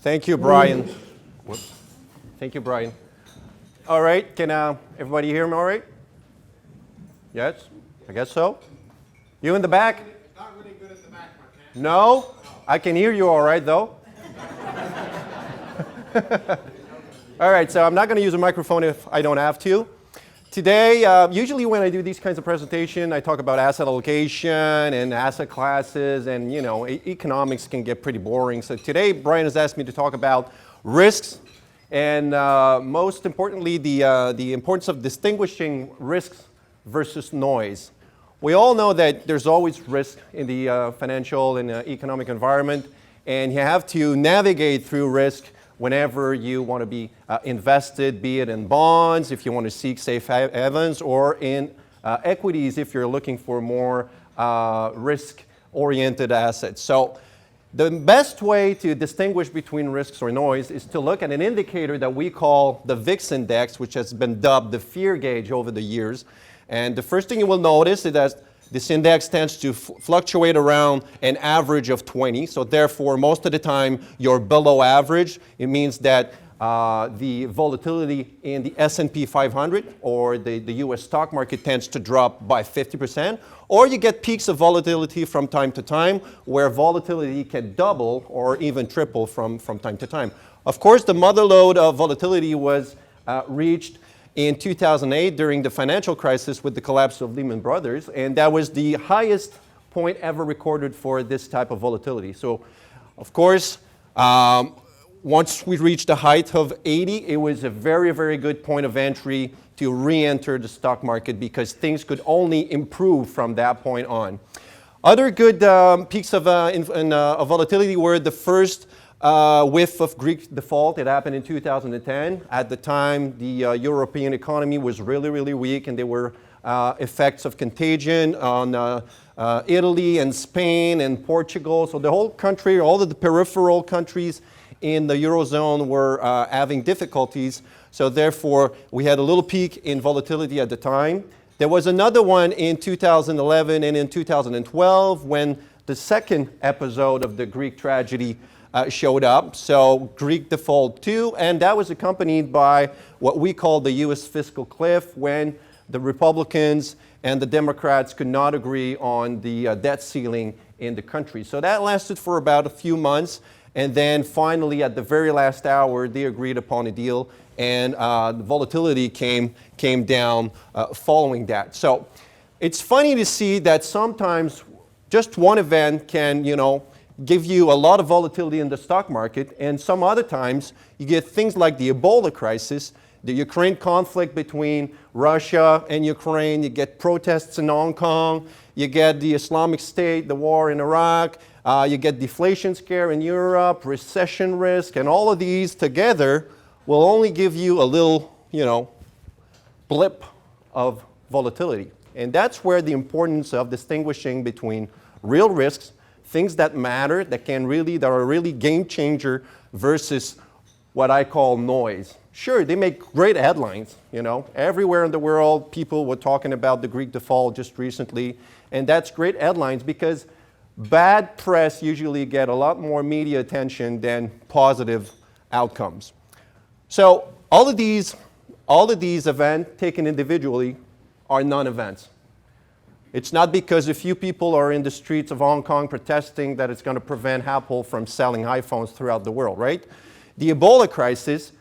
Thank you, Brian. Whoops. Thank you, Brian. All right, can everybody hear me all right? Yes? I guess so. You in the back? It's not really good at the back, Martin. No? I can hear you all right, though. All right, so I'm not going to use a microphone if I don't have to. Today, usually when I do these kinds of presentation, I talk about asset allocation and asset classes, and economics can get pretty boring. So today, Brian has asked me to talk about risks, and most importantly, the importance of distinguishing risks versus noise. We all know that there's always risk in the financial and economic environment, and you have to navigate through risk whenever you want to be invested, be it in bonds, if you want to seek safe havens, or in equities if you're looking for more risk-oriented assets. So the best way to distinguish between risks or noise is to look at an indicator that we call the VIX index, which has been dubbed the fear gauge over the years. And the first thing you will notice is that this index tends to fluctuate around an average of 20. So therefore, most of the time, you're below average. It means that the volatility in the S&P 500 or the US stock market tends to drop by 50%. Or you get peaks of volatility from time to time, where volatility can double or even triple from time to time. Of course, the mother lode of volatility was reached in 2008 during the financial crisis with the collapse of Lehman Brothers, and that was the highest point ever recorded for this type of volatility. So, of course, once we reached the height of 80, it was a very, very good point of entry to re-enter the stock market because things could only improve from that point on. Other good peaks of volatility were the first whiff of Greek default. It happened in 2010. At the time, the European economy was really, really weak, and there were effects of contagion on Italy and Spain and Portugal. So the whole country, all of the peripheral countries in the Eurozone were having difficulties. So therefore, we had a little peak in volatility at the time. There was another one in 2011 and in 2012 when the second episode of the Greek tragedy showed up, so Greek default 2, and that was accompanied by what we call the US fiscal cliff, when the Republicans and the Democrats could not agree on the debt ceiling in the country. So that lasted for about a few months, and then finally at the very last hour they agreed upon a deal, and the volatility came down following that. So it's funny to see that sometimes just one event can, give you a lot of volatility in the stock market, and some other times you get things like the Ebola crisis, the Ukraine conflict between Russia and Ukraine, you get protests in Hong Kong, you get the Islamic State, the war in Iraq, you get deflation scare in Europe, recession risk, and all of these together will only give you a little, blip of volatility. And that's where the importance of distinguishing between real risks, things that matter, that are really game changer, versus what I call noise. Sure, they make great headlines, Everywhere in the world, people were talking about the Greek default just recently, and that's great headlines because bad press usually get a lot more media attention than positive outcomes. So all of these events taken individually are non-events. It's not because a few people are in the streets of Hong Kong protesting that it's going to prevent Apple from selling iPhones throughout the world, right? The Ebola crisis,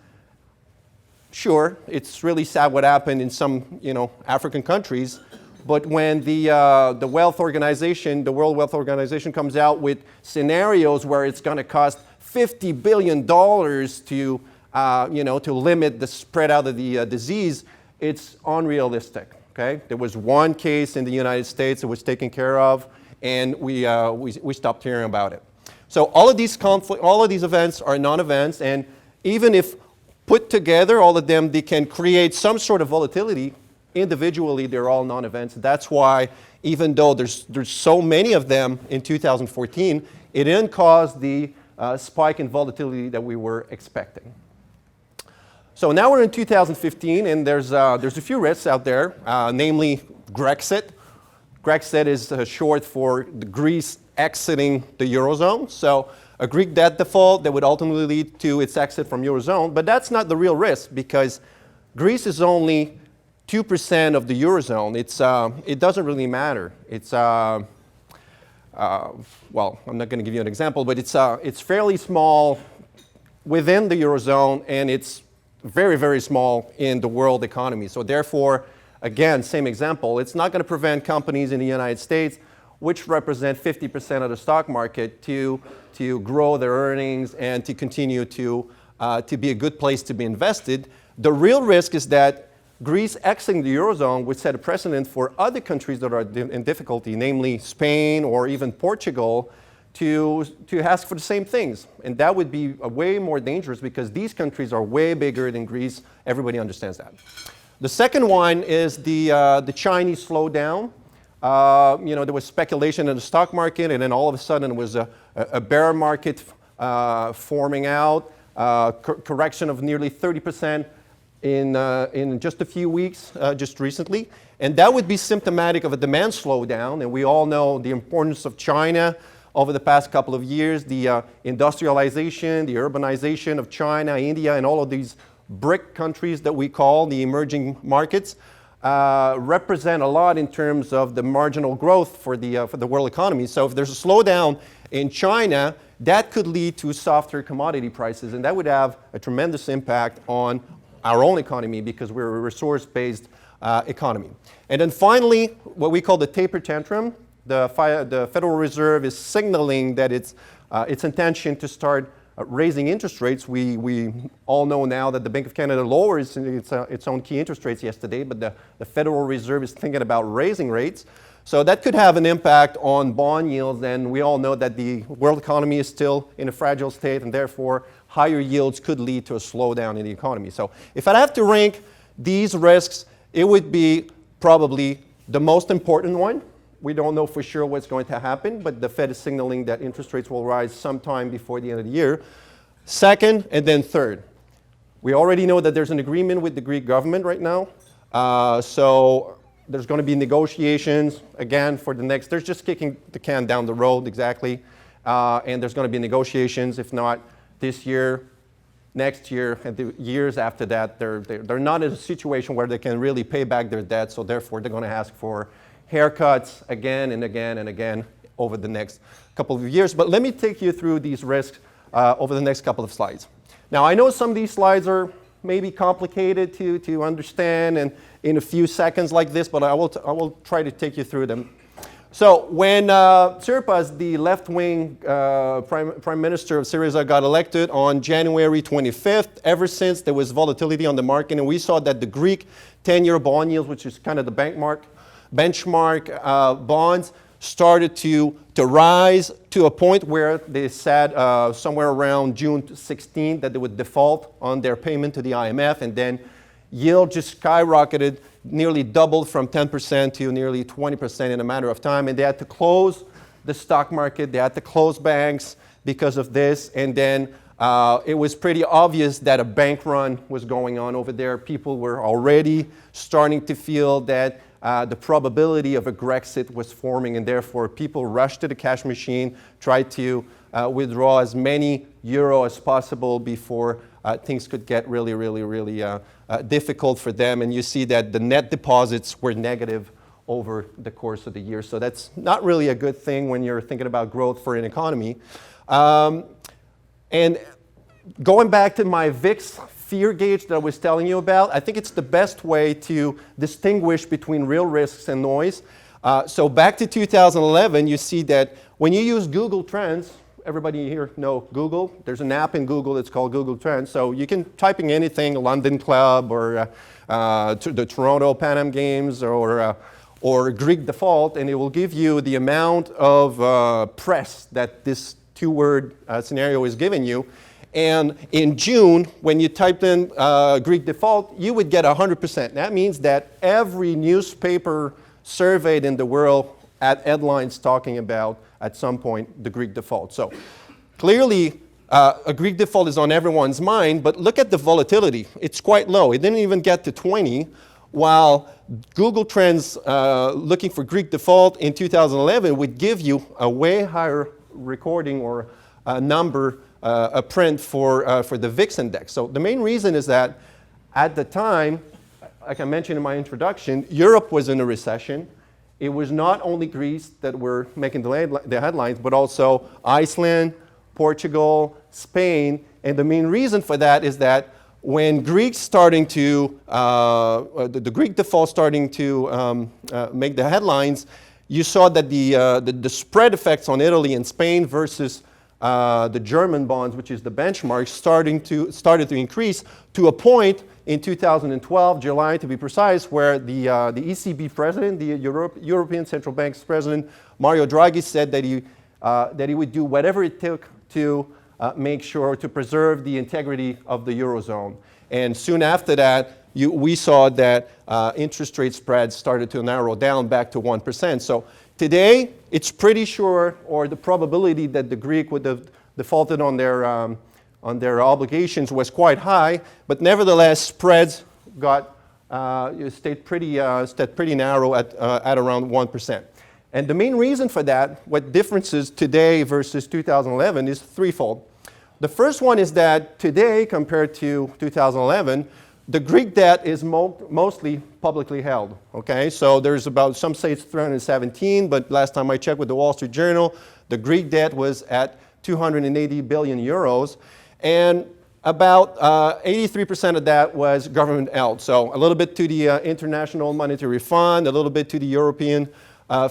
sure, it's really sad what happened in some, African countries, but when the World Wealth Organization comes out with scenarios where it's going to cost $50 billion to limit the spread out of the disease, it's unrealistic. Okay? There was one case in the United States that was taken care of, and we stopped hearing about it. So all of these events are non-events, and even if put together, all of them, they can create some sort of volatility. Individually, they're all non-events. That's why, even though there's so many of them in 2014, it didn't cause the spike in volatility that we were expecting. So now we're in 2015, and there's a few risks out there, namely Grexit. Grexit is short for Greece exiting the Eurozone. So a Greek debt default that would ultimately lead to its exit from Eurozone. But that's not the real risk because Greece is only 2% of the Eurozone. It doesn't really matter. Well, I'm not going to give you an example, but it's fairly small within the Eurozone, and it's very, very small in the world economy. So therefore, again, same example, it's not going to prevent companies in the United States, which represent 50% of the stock market, to grow their earnings and to continue to be a good place to be invested. The real risk is that Greece exiting the Eurozone would set a precedent for other countries that are in difficulty, namely Spain or even Portugal, to ask for the same things. And that would be way more dangerous because these countries are way bigger than Greece. Everybody understands that. The second one is the Chinese slowdown. There was speculation in the stock market, and then all of a sudden there was a bear market forming out, correction of nearly 30% in just a few weeks, just recently. And that would be symptomatic of a demand slowdown. And we all know the importance of China over the past couple of years, the industrialization, the urbanization of China, India, and all of these BRIC countries that we call the emerging markets represent a lot in terms of the marginal growth for the world economy. So if there's a slowdown in China, that could lead to softer commodity prices, and that would have a tremendous impact on our own economy because we're a resource-based economy. And then finally, what we call the taper tantrum. The Federal Reserve is signaling that its intention to start raising interest rates. We all know now that the Bank of Canada lowered its own key interest rates yesterday, but the Federal Reserve is thinking about raising rates. So that could have an impact on bond yields, and we all know that the world economy is still in a fragile state, and therefore higher yields could lead to a slowdown in the economy. So if I'd have to rank these risks, it would be probably the most important one. We don't know for sure what's going to happen, but the Fed is signaling that interest rates will rise sometime before the end of the year. Second, and then third. We already know that there's an agreement with the Greek government right now. So there's going to be negotiations, again, for the next, they're just kicking the can down the road, exactly. And there's going to be negotiations, if not this year, next year, and the years after that. They're not in a situation where they can really pay back their debt, so therefore they're going to ask for haircuts again and again and again over the next couple of years. But let me take you through these risks over the next couple of slides. Now, I know some of these slides are maybe complicated to understand and in a few seconds like this, but I will try to take you through them. So when Tsipras, the left-wing prime minister of Syriza, got elected on January 25th, ever since there was volatility on the market, and we saw that the Greek 10-year bond yields, which is kind of the benchmark bonds, started to rise to a point where they said somewhere around June 16th that they would default on their payment to the IMF, and then yield just skyrocketed, nearly doubled from 10% to nearly 20% in a matter of time, and they had to close the stock market, they had to close banks because of this, and then it was pretty obvious that a bank run was going on over there. People were already starting to feel that the probability of a Grexit was forming, and therefore people rushed to the cash machine, tried to withdraw as many euro as possible before things could get really difficult for them. And you see that the net deposits were negative over the course of the year. So that's not really a good thing when you're thinking about growth for an economy. And going back to my VIX fear gauge that I was telling you about, I think it's the best way to distinguish between real risks and noise. So back to 2011, you see that when you use Google Trends, everybody here know Google? There's an app in Google that's called Google Trends. So you can type in anything, London Club or the Toronto Pan Am Games or Greek default, and it will give you the amount of press that this two-word scenario is giving you. And in June, when you typed in Greek default, you would get 100%. That means that every newspaper surveyed in the world had headlines talking about, at some point, the Greek default. So clearly, a Greek default is on everyone's mind, but look at the volatility. It's quite low. It didn't even get to 20, while Google Trends looking for Greek default in 2011 would give you a way higher recording or number, a print for the VIX index. So the main reason is that at the time, like I mentioned in my introduction, Europe was in a recession. It was not only Greece that were making the headlines, but also Iceland, Portugal, Spain. And the main reason for that is that when Greeks starting to, the Greek default starting to make the headlines, you saw that the spread effects on Italy and Spain versus the German bonds, which is the benchmark, started to increase to a point in 2012, July to be precise, where the ECB president, the European Central Bank's president, Mario Draghi, said that he would do whatever it took to make sure to preserve the integrity of the Eurozone. And soon after that, we saw that interest rate spreads started to narrow down back to 1%. So today, it's pretty sure, or the probability that the Greek would have defaulted on their obligations was quite high, but nevertheless, spreads stayed pretty narrow at around 1%. And the main reason for that, what differences today versus 2011, is threefold. The first one is that today, compared to 2011, the Greek debt is mostly publicly held, okay? So there's about, some say it's 317, but last time I checked with the Wall Street Journal, the Greek debt was at 280 billion euros, and about 83% of that was government held. So a little bit to the International Monetary Fund, a little bit to the European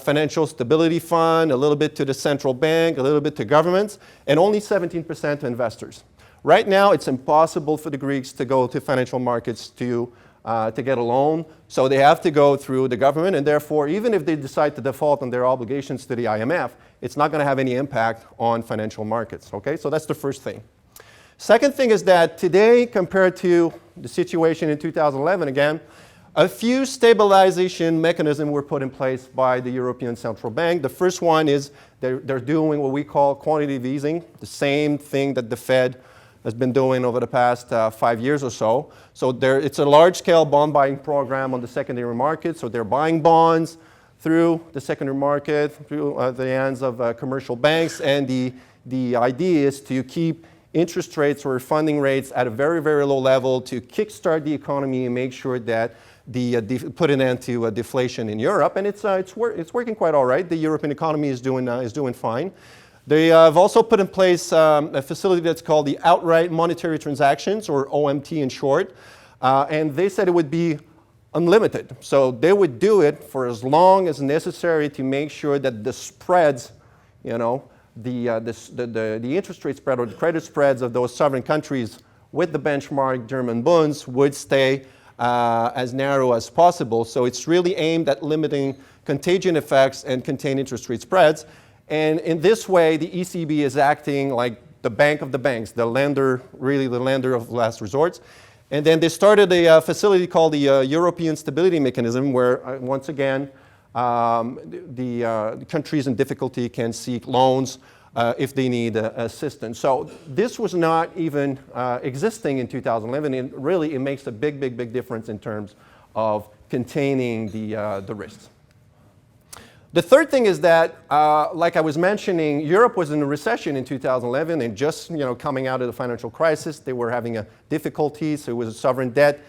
Financial Stability Fund, a little bit to the central bank, a little bit to governments, and only 17% to investors. Right now, it's impossible for the Greeks to go to financial markets to get a loan, so they have to go through the government, and therefore, even if they decide to default on their obligations to the IMF, it's not going to have any impact on financial markets, okay? So that's the first thing. Second thing is that today, compared to the situation in 2011, again, a few stabilization mechanisms were put in place by the European Central Bank. The first one is they're doing what we call quantitative easing, the same thing that the Fed has been doing over the past 5 years or so. So it's a large-scale bond buying program on the secondary market. So they're buying bonds through the secondary market, through the hands of commercial banks. And the idea is to keep interest rates or funding rates at a very, very low level to kickstart the economy and make sure that put an end to deflation in Europe. And it's working quite all right. The European economy is doing fine. They have also put in place a facility that's called the Outright Monetary Transactions, or OMT in short, and they said it would be unlimited. So they would do it for as long as necessary to make sure that the spreads, you know, the interest rate spread or the credit spreads of those sovereign countries with the benchmark German bonds would stay as narrow as possible. So it's really aimed at limiting contagion effects and contain interest rate spreads. And in this way, the ECB is acting like the bank of the banks, the lender, really the lender of last resort. And then they started a facility called the European Stability Mechanism, where once again, the countries in difficulty can seek loans if they need assistance. So this was not even existing in 2011, and really it makes a big, big, big difference in terms of containing the risks. The third thing is that, like I was mentioning, Europe was in a recession in 2011, and just coming out of the financial crisis, they were having a difficulty. So it was a sovereign debt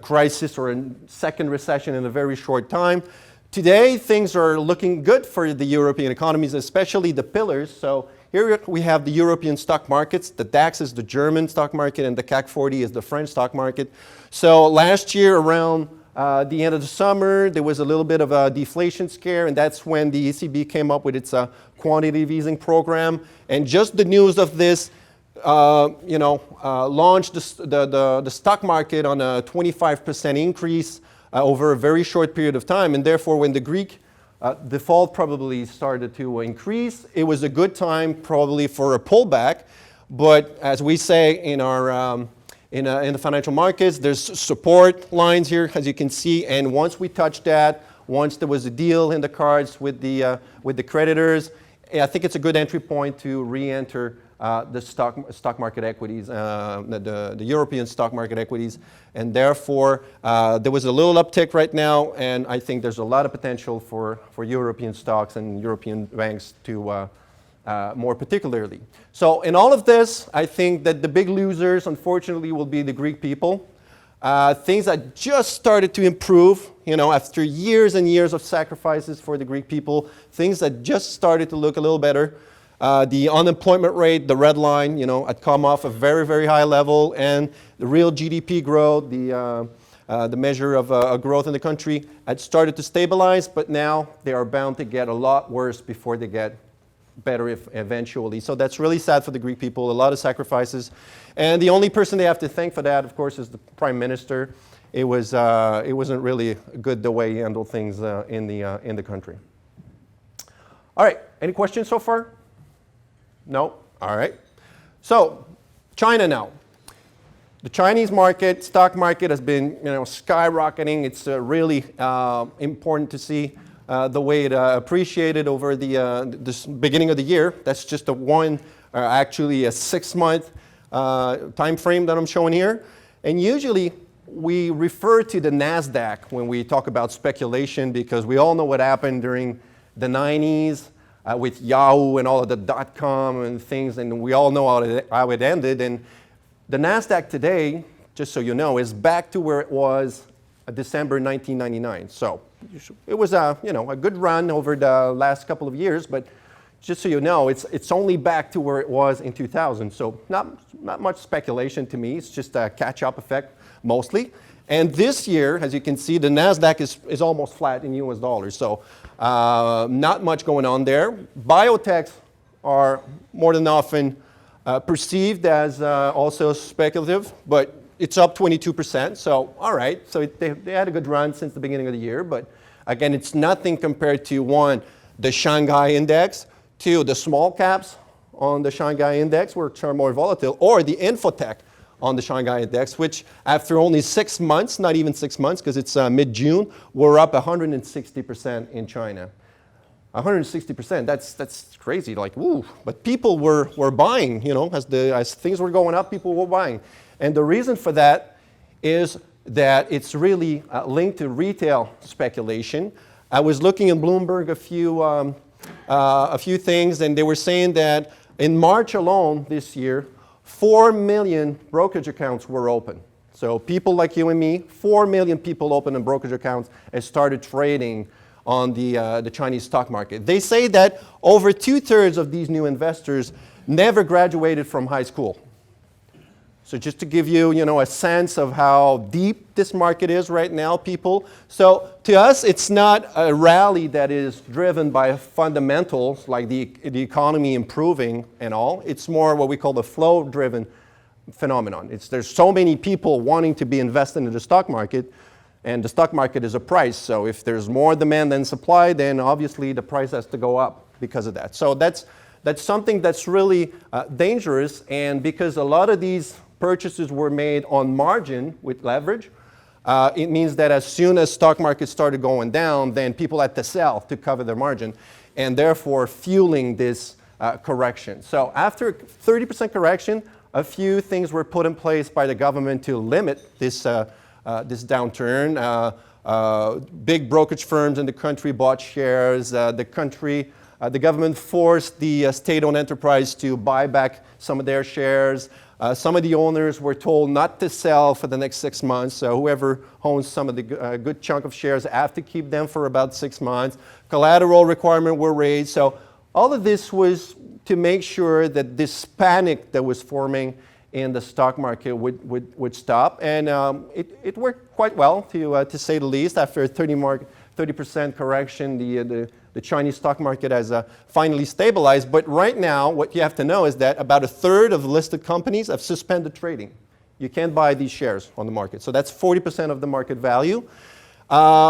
crisis, or a second recession in a very short time. Today, things are looking good for the European economies, especially the pillars. So here we have the European stock markets. The DAX is the German stock market, and the CAC 40 is the French stock market. So last year, around the end of the summer, there was a little bit of a deflation scare, and that's when the ECB came up with its quantitative easing program. And just the news of this, launched the stock market on a 25% increase over a very short period of time. And therefore, when the Greek default probably started to increase, it was a good time probably for a pullback. But as we say in our in the financial markets, there's support lines here, as you can see, and once we touched that, once there was a deal in the cards with the creditors, I think it's a good entry point to re-enter the stock market equities, the European stock market equities, and therefore there was a little uptick right now, and I think there's a lot of potential for European stocks and European banks to more particularly. So in all of this, I think that the big losers, unfortunately, will be the Greek people. Things that just started to improve, after years and years of sacrifices for the Greek people, things that just started to look a little better. The unemployment rate, the red line, had come off a very, very high level, and the real GDP growth, the measure of growth in the country, had started to stabilize, but now they are bound to get a lot worse before they get better eventually. So that's really sad for the Greek people, a lot of sacrifices. And the only person they have to thank for that, of course, is the prime minister. It wasn't really good the way he handled things in the country. All right, any questions so far? No? All right. So, China now. The Chinese market, stock market has been skyrocketing. It's really important to see the way it appreciated over this beginning of the year. That's just actually a 6-month time frame that I'm showing here. And usually we refer to the NASDAQ when we talk about speculation, because we all know what happened during the 90s with Yahoo and all of the .com and things, and we all know how it ended. And the NASDAQ today, just so you know, is back to where it was December 1999. So it was a good run over the last couple of years, but just so you know, it's only back to where it was in 2000. So not much speculation to me. It's just a catch-up effect mostly. And this year, as you can see, the NASDAQ is almost flat in US dollars. So not much going on there. Biotechs are more than often perceived as also speculative, but it's up 22%. So all right, so they had a good run since the beginning of the year. But again, it's nothing compared to, one, the Shanghai index, two, the small caps on the Shanghai index, which are more volatile, or the infotech on the Shanghai index, which after only 6 months, not even 6 months, because it's mid-June, we're up 160% in China. 160%, that's crazy, like, woo. But people were buying, as things were going up, people were buying. And the reason for that is that it's really linked to retail speculation. I was looking in Bloomberg a few things, and they were saying that in March alone this year, 4 million brokerage accounts were open. So people like you and me, 4 million people opened in brokerage accounts and started trading on the Chinese stock market. They say that over 2/3 of these new investors never graduated from high school. So just to give you, a sense of how deep this market is right now, people. So to us, it's not a rally that is driven by fundamentals like the economy improving and all. It's more what we call the flow-driven phenomenon. There's so many people wanting to be invested in the stock market, and the stock market is a price. So if there's more demand than supply, then obviously the price has to go up because of that. So that's something that's really dangerous, and because a lot of these purchases were made on margin with leverage, it means that as soon as stock markets started going down, then people had to sell to cover their margin, and therefore fueling this correction. So after 30% correction, a few things were put in place by the government to limit this downturn. Big brokerage firms in the country bought shares. The government forced the state-owned enterprise to buy back some of their shares. Some of the owners were told not to sell for the next 6 months. So whoever owns some of the good chunk of shares have to keep them for about 6 months. Collateral requirements were raised. So all of this was to make sure that this panic that was forming in the stock market would stop. And it worked quite well, to say the least. After a 30% correction, the Chinese stock market has finally stabilized. But right now, what you have to know is that about 1/3 of listed companies have suspended trading. You can't buy these shares on the market. So that's 40% of the market value.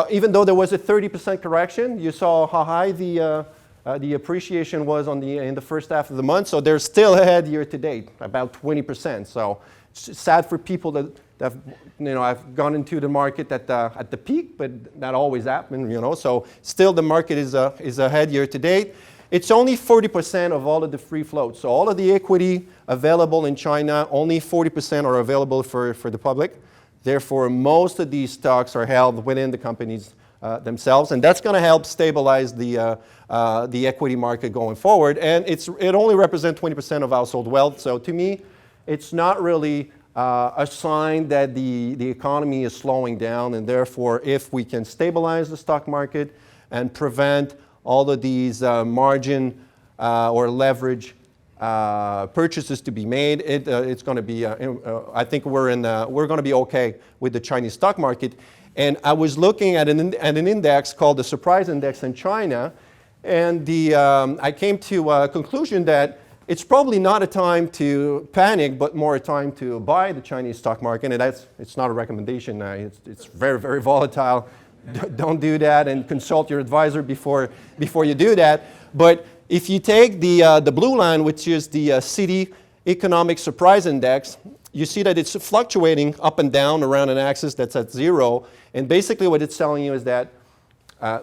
Even though there was a 30% correction, you saw how high the appreciation was in the first half of the month. So they're still ahead year to date, about 20%. So it's sad for people that have gone into the market at the peak, but that always happens, So still the market is ahead year to date. It's only 40% of all of the free float. So all of the equity available in China, only 40% are available for the public. Therefore, most of these stocks are held within the company's themselves, and that's going to help stabilize the equity market going forward. And it only represents 20% of household wealth, so to me, it's not really a sign that the economy is slowing down, and therefore, if we can stabilize the stock market and prevent all of these margin or leverage purchases to be made, it's going to be. I think we're going to be okay with the Chinese stock market. And I was looking at an index called the Surprise Index in China, and I came to a conclusion that it's probably not a time to panic, but more a time to buy the Chinese stock market. And it's not a recommendation. It's very, very volatile. Don't do that, and consult your advisor before you do that. But if you take the blue line, which is the City Economic Surprise Index, you see that it's fluctuating up and down around an axis that's at 0. And basically what it's telling you is that,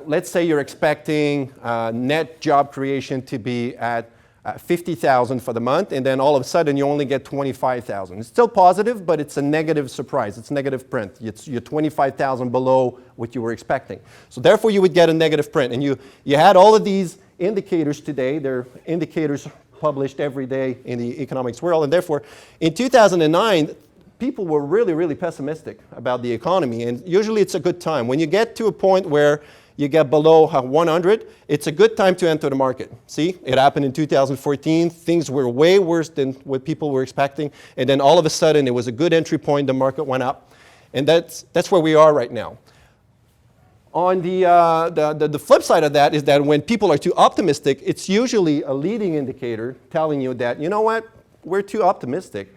let's say you're expecting net job creation to be at 50,000 for the month, and then all of a sudden you only get 25,000. It's still positive, but it's a negative surprise. It's negative print. You're 25,000 below what you were expecting. So therefore you would get a negative print. And you had all of these indicators today. They're indicators published every day in the economics world. And therefore, in 2009, people were really, really pessimistic about the economy. And usually it's a good time. When you get to a point where you get below 100, it's a good time to enter the market. See, it happened in 2014. Things were way worse than what people were expecting. And then all of a sudden, it was a good entry point. The market went up. And that's where we are right now. On the flip side of that is that when people are too optimistic, it's usually a leading indicator telling you that, you know what, we're too optimistic.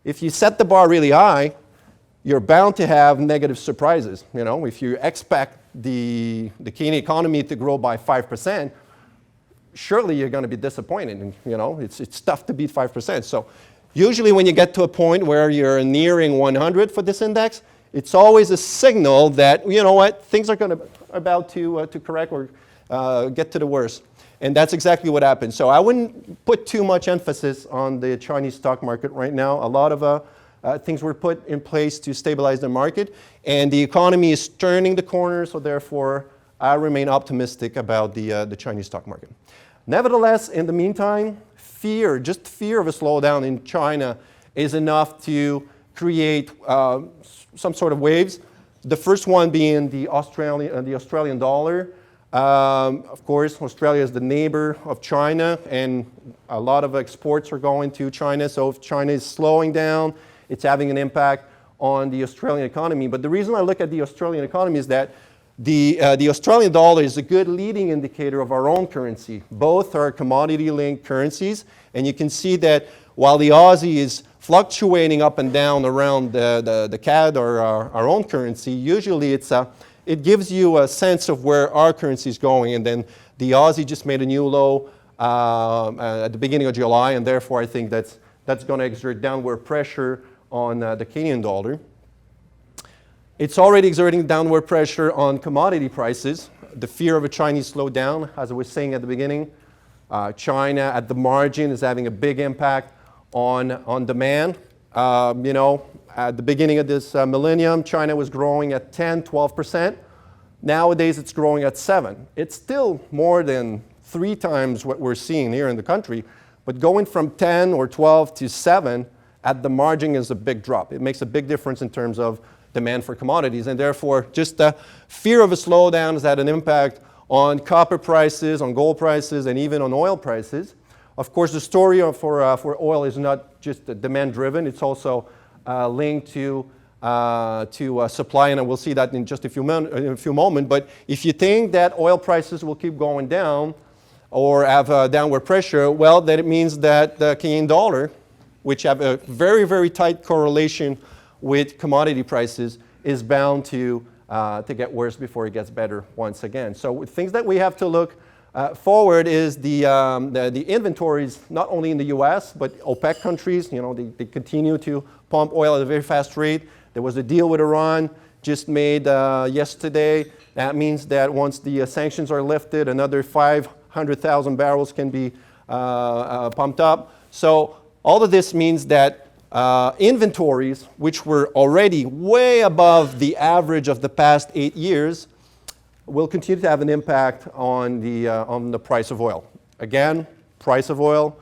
If you set the bar really high, you're bound to have negative surprises. You know, if you expect the Canadian economy to grow by 5%, surely you're going to be disappointed. And, you know, it's tough to beat 5%. So usually when you get to a point where you're nearing 100 for this index, it's always a signal that, you know what, things are about to correct or get to the worst. And that's exactly what happened. So I wouldn't put too much emphasis on the Chinese stock market right now. A lot of things were put in place to stabilize the market, and the economy is turning the corner, so therefore I remain optimistic about the Chinese stock market. Nevertheless, in the meantime, just fear of a slowdown in China is enough to create some sort of waves. The first one being the Australian dollar. Of course, Australia is the neighbor of China, and a lot of exports are going to China. So if China is slowing down, it's having an impact on the Australian economy. But the reason I look at the Australian economy is that the Australian dollar is a good leading indicator of our own currency. Both are commodity-linked currencies, and you can see that while the Aussie is fluctuating up and down around the CAD or our own currency, usually it gives you a sense of where our currency is going. And then the Aussie just made a new low at the beginning of July, and therefore I think that's going to exert downward pressure on the Canadian dollar. It's already exerting downward pressure on commodity prices. The fear of a Chinese slowdown, as I was saying at the beginning, China at the margin is having a big impact on demand. You know, at the beginning of this millennium, China was growing at 10, 12%. Nowadays, it's growing at 7%. It's still more than 3 times what we're seeing here in the country, but going from 10 or 12 to 7 at the margin is a big drop. It makes a big difference in terms of demand for commodities, and therefore, just the fear of a slowdown has had an impact on copper prices, on gold prices, and even on oil prices. Of course, the story for oil is not just demand-driven. It's also linked to supply, and we'll see that in just a few moments. But if you think that oil prices will keep going down or have downward pressure, well, then it means that the Canadian dollar, which have a very, very tight correlation with commodity prices, is bound to get worse before it gets better once again. So things that we have to look forward is the inventories, not only in the U.S., but OPEC countries. You know, they continue to pump oil at a very fast rate. There was a deal with Iran just made yesterday. That means that once the sanctions are lifted, another 500,000 barrels can be pumped up. So all of this means that inventories, which were already way above the average of the past 8 years, will continue to have an impact on the price of oil. Again, price of oil,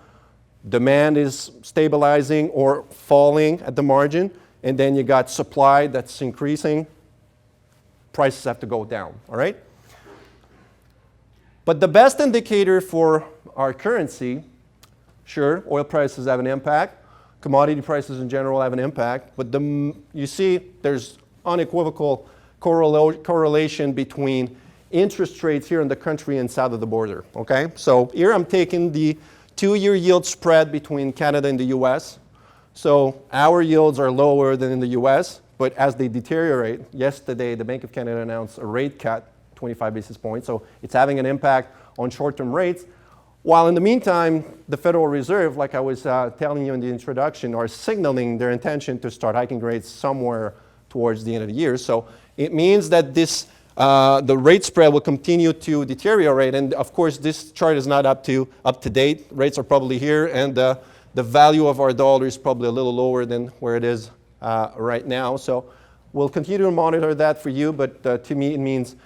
demand is stabilizing or falling at the margin, and then you got supply that's increasing. Prices have to go down, all right? But the best indicator for our currency, sure, oil prices have an impact. Commodity prices in general have an impact. But you see there's unequivocal correlation between interest rates here in the country and south of the border, okay? So here I'm taking the 2-year yield spread between Canada and the US. So our yields are lower than in the US, but as they deteriorate, yesterday the Bank of Canada announced a rate cut, 25 basis points, so it's having an impact on short-term rates. While in the meantime, the Federal Reserve, like I was telling you in the introduction, are signaling their intention to start hiking rates somewhere towards the end of the year. So it means that the rate spread will continue to deteriorate. And of course, this chart is not up to date. Rates are probably here, and the value of our dollar is probably a little lower than where it is right now. So we'll continue to monitor that for you, but to me it means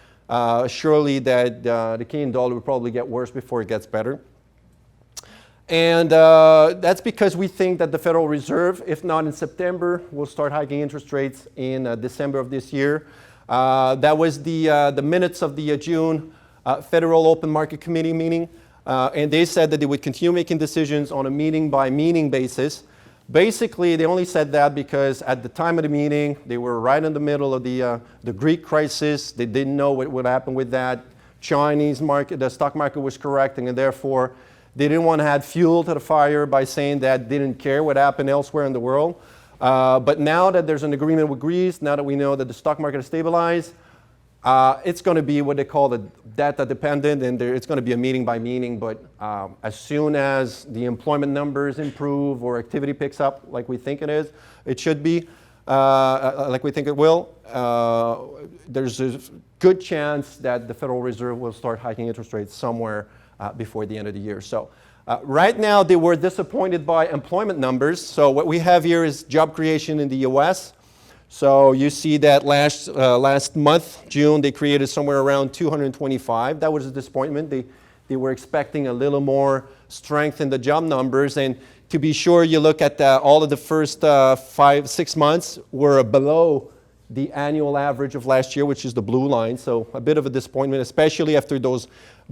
surely that the Canadian dollar will probably get worse before it gets better. And that's because we think that the Federal Reserve, if not in September, will start hiking interest rates in December of this year. That was the minutes of the June Federal Open Market Committee meeting. And they said that they would continue making decisions on a meeting-by-meeting basis. Basically, they only said that because at the time of the meeting, they were right in the middle of the Greek crisis. They didn't know what would happen with that. Chinese market, the stock market was correcting, and therefore they didn't want to add fuel to the fire by saying that they didn't care what happened elsewhere in the world. But now that there's an agreement with Greece, now that we know that the stock market is stabilized, it's going to be what they call the data dependent, and it's going to be a meeting by meeting. But as soon as the employment numbers improve or activity picks up, like we think it should be, like we think it will, there's a good chance that the Federal Reserve will start hiking interest rates somewhere before the end of the year. So right now they were disappointed by employment numbers. So what we have here is job creation in the US. So you see that last month, June, they created somewhere around 225. That was a disappointment. They were expecting a little more strength in the job numbers. And to be sure, you look at all of the first 5-6 months were below the annual average of last year, which is the blue line. So a bit of a disappointment, especially after those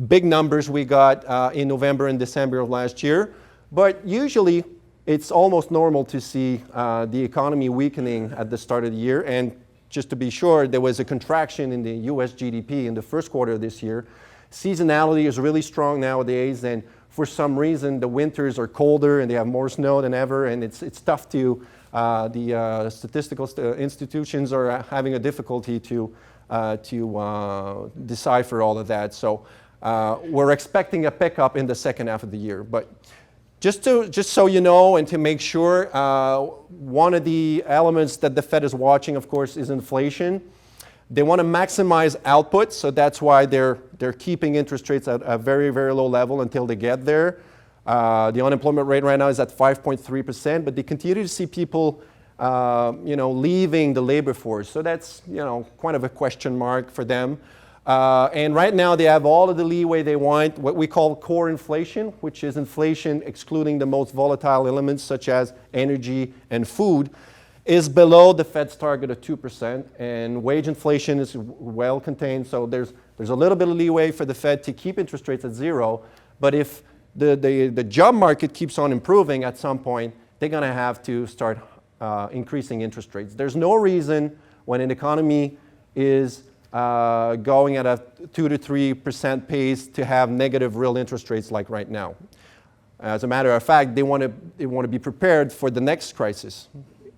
big numbers we got in November and December of last year. But usually, it's almost normal to see the economy weakening at the start of the year. And just to be sure, there was a contraction in the US GDP in the first quarter of this year. Seasonality is really strong nowadays, and for some reason, the winters are colder and they have more snow than ever, and it's tough to, the statistical institutions are having a difficulty to decipher all of that. So we're expecting a pickup in the second half of the year. But just so you know, and to make sure, one of the elements that the Fed is watching, of course, is inflation. They want to maximize output, so that's why they're keeping interest rates at a very, very low level until they get there. The unemployment rate right now is at 5.3%, but they continue to see people, leaving the labor force. So that's, kind of a question mark for them. And right now they have all of the leeway they want, what we call core inflation, which is inflation excluding the most volatile elements such as energy and food, is below the Fed's target of 2%, and wage inflation is well contained. So there's a little bit of leeway for the Fed to keep interest rates at zero. But if the job market keeps on improving at some point, they're going to have to start increasing interest rates. There's no reason when an economy is going at a 2 to 3% pace to have negative real interest rates like right now. As a matter of fact, they want to be prepared for the next crisis.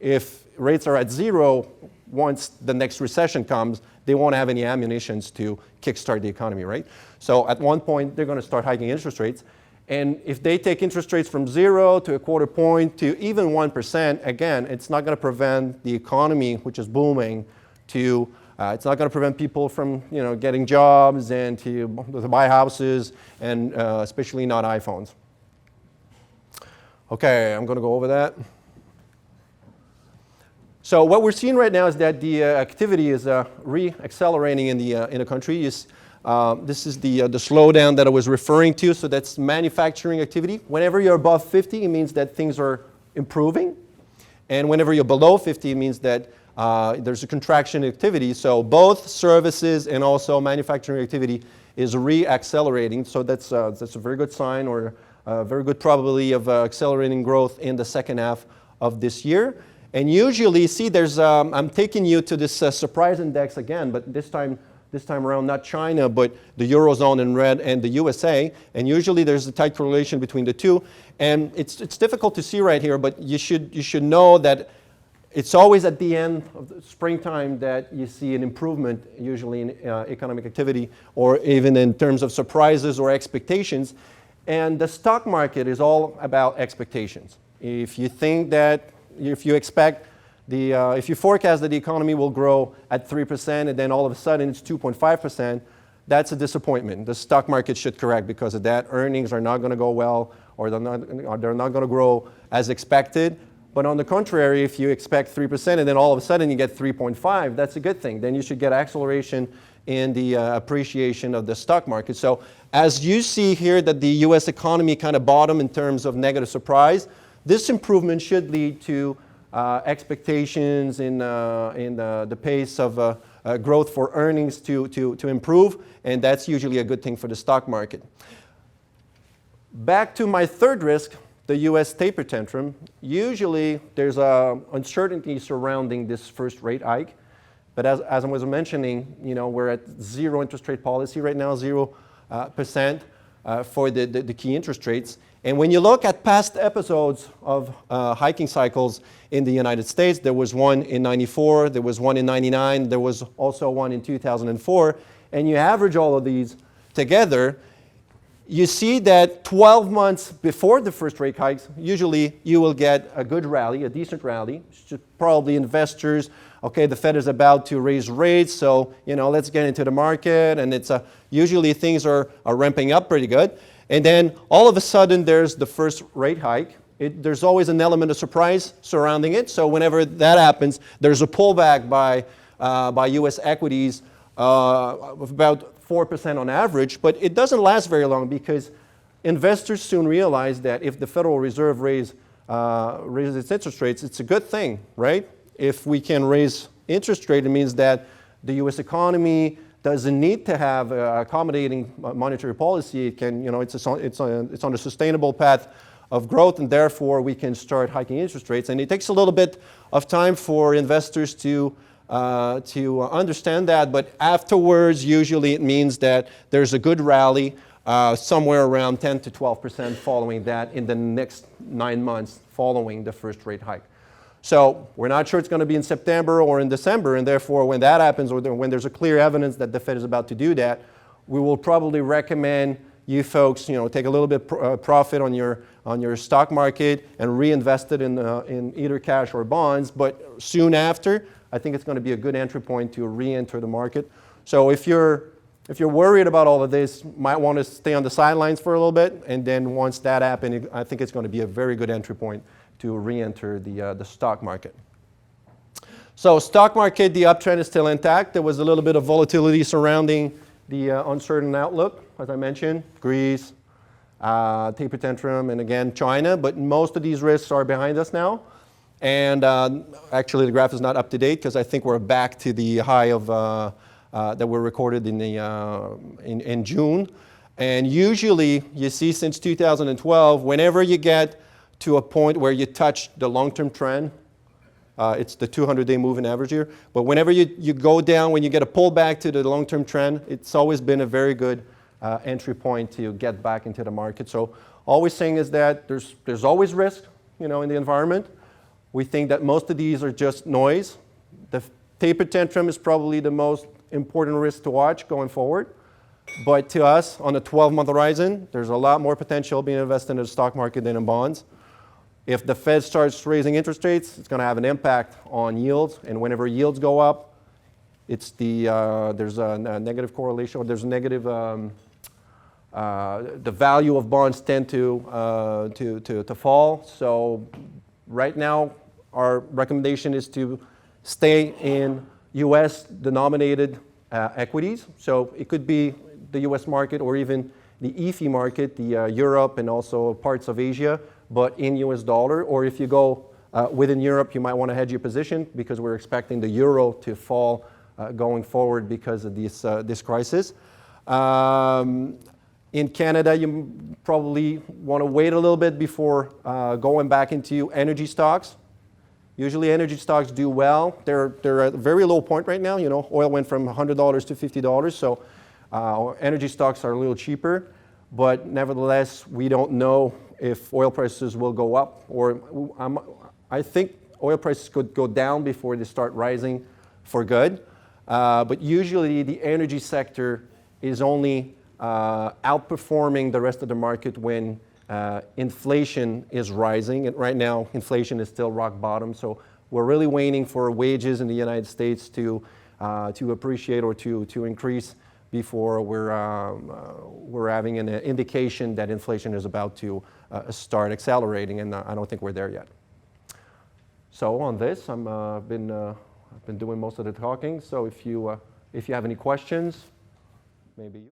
If rates are at zero, once the next recession comes, they won't have any ammunitions to kickstart the economy, right? So at one point, they're going to start hiking interest rates. And if they take interest rates from 0 to a quarter point to even 1%, again, it's not going to prevent the economy, which is booming, it's not going to prevent people from getting jobs and to buy houses, and especially not iPhones. Okay, I'm going to go over that. So what we're seeing right now is that the activity is re-accelerating in the country. This is the slowdown that I was referring to. So that's manufacturing activity. Whenever you're above 50, it means that things are improving. And whenever you're below 50, it means that there's a contraction activity. So both services and also manufacturing activity is re-accelerating. So that's a very good sign, or a very good probability of accelerating growth in the second half of this year. And usually, see, I'm taking you to this surprise index again, but this time around, not China, but the Eurozone in red and the USA. And usually there's a tight correlation between the two. And it's difficult to see right here, but you should know that it's always at the end of the springtime that you see an improvement, usually in economic activity, or even in terms of surprises or expectations. And the stock market is all about expectations. If you think that, if you expect if you forecast that the economy will grow at 3% and then all of a sudden it's 2.5%, that's a disappointment. The stock market should correct because of that. Earnings are not going to go well, or they're not going to grow as expected. But on the contrary, if you expect 3% and then all of a sudden you get 3.5, that's a good thing. Then you should get acceleration in the appreciation of the stock market. So as you see here that the US economy kind of bottomed in terms of negative surprise, this improvement should lead to expectations in the pace of growth for earnings to improve, and that's usually a good thing for the stock market. Back to my third risk, the US taper tantrum. Usually there's uncertainty surrounding this first rate hike, but as I was mentioning, we're at zero interest rate policy right now, 0% for the key interest rates. And when you look at past episodes of hiking cycles in the United States, there was one in 94, there was one in 99, there was also one in 2004, and you average all of these together, you see that 12 months before the first rate hikes, usually you will get a good rally, a decent rally. Probably investors, okay, the Fed is about to raise rates, so let's get into the market, and it's usually things are ramping up pretty good. And then all of a sudden there's the first rate hike. There's always an element of surprise surrounding it. So whenever that happens, there's a pullback by US equities of about 4% on average. But it doesn't last very long because investors soon realize that if the Federal Reserve raises its interest rates, it's a good thing, right? If we can raise interest rate, it means that the US economy doesn't need to have accommodating monetary policy. It can, it's on a sustainable path of growth, and therefore we can start hiking interest rates. And it takes a little bit of time for investors to understand that, but afterwards, usually it means that there's a good rally somewhere around 10 to 12% following that in the next 9 months following the first rate hike. So we're not sure it's going to be in September or in December, and therefore when that happens, or when there's a clear evidence that the Fed is about to do that, we will probably recommend you folks, take a little bit profit on your stock market and reinvest it in either cash or bonds. But soon after, I think it's going to be a good entry point to re-enter the market. So if you're worried about all of this, you might want to stay on the sidelines for a little bit, and then once that happens, I think it's going to be a very good entry point to re-enter the stock market. So stock market, the uptrend is still intact. There was a little bit of volatility surrounding the uncertain outlook, as I mentioned, Greece, taper tantrum, and again, China. But most of these risks are behind us now. And actually, the graph is not up to date because I think we're back to the high of that were recorded in June. And usually, you see since 2012, whenever you get to a point where you touch the long-term trend, it's the 200-day moving average here. But whenever you go down, when you get a pullback to the long-term trend, it's always been a very good entry point to get back into the market. So always saying is that there's always risk, in the environment. We think that most of these are just noise. The taper tantrum is probably the most important risk to watch going forward. But to us, on a 12-month horizon, there's a lot more potential being invested in the stock market than in bonds. If the Fed starts raising interest rates, it's going to have an impact on yields. And whenever yields go up, there's a negative correlation, or there's a negative, the value of bonds tend to fall. So right now, our recommendation is to stay in US denominated equities. So it could be the US market or even the EFI market, the Europe and also parts of Asia, but in US dollar. Or if you go within Europe, you might want to hedge your position because we're expecting the euro to fall going forward because of this crisis. In Canada, you probably want to wait a little bit before going back into energy stocks. Usually energy stocks do well. They're at a very low point right now. You know, oil went from $100 to $50, so energy stocks are a little cheaper. But nevertheless, we don't know if oil prices will go up, or I think oil prices could go down before they start rising for good. But usually the energy sector is only outperforming the rest of the market when inflation is rising. And right now, inflation is still rock bottom. So we're really waiting for wages in the United States to appreciate or to increase before we're having an indication that inflation is about to start accelerating. And I don't think we're there yet. So on this, I've been doing most of the talking. So if you have any questions, maybe you.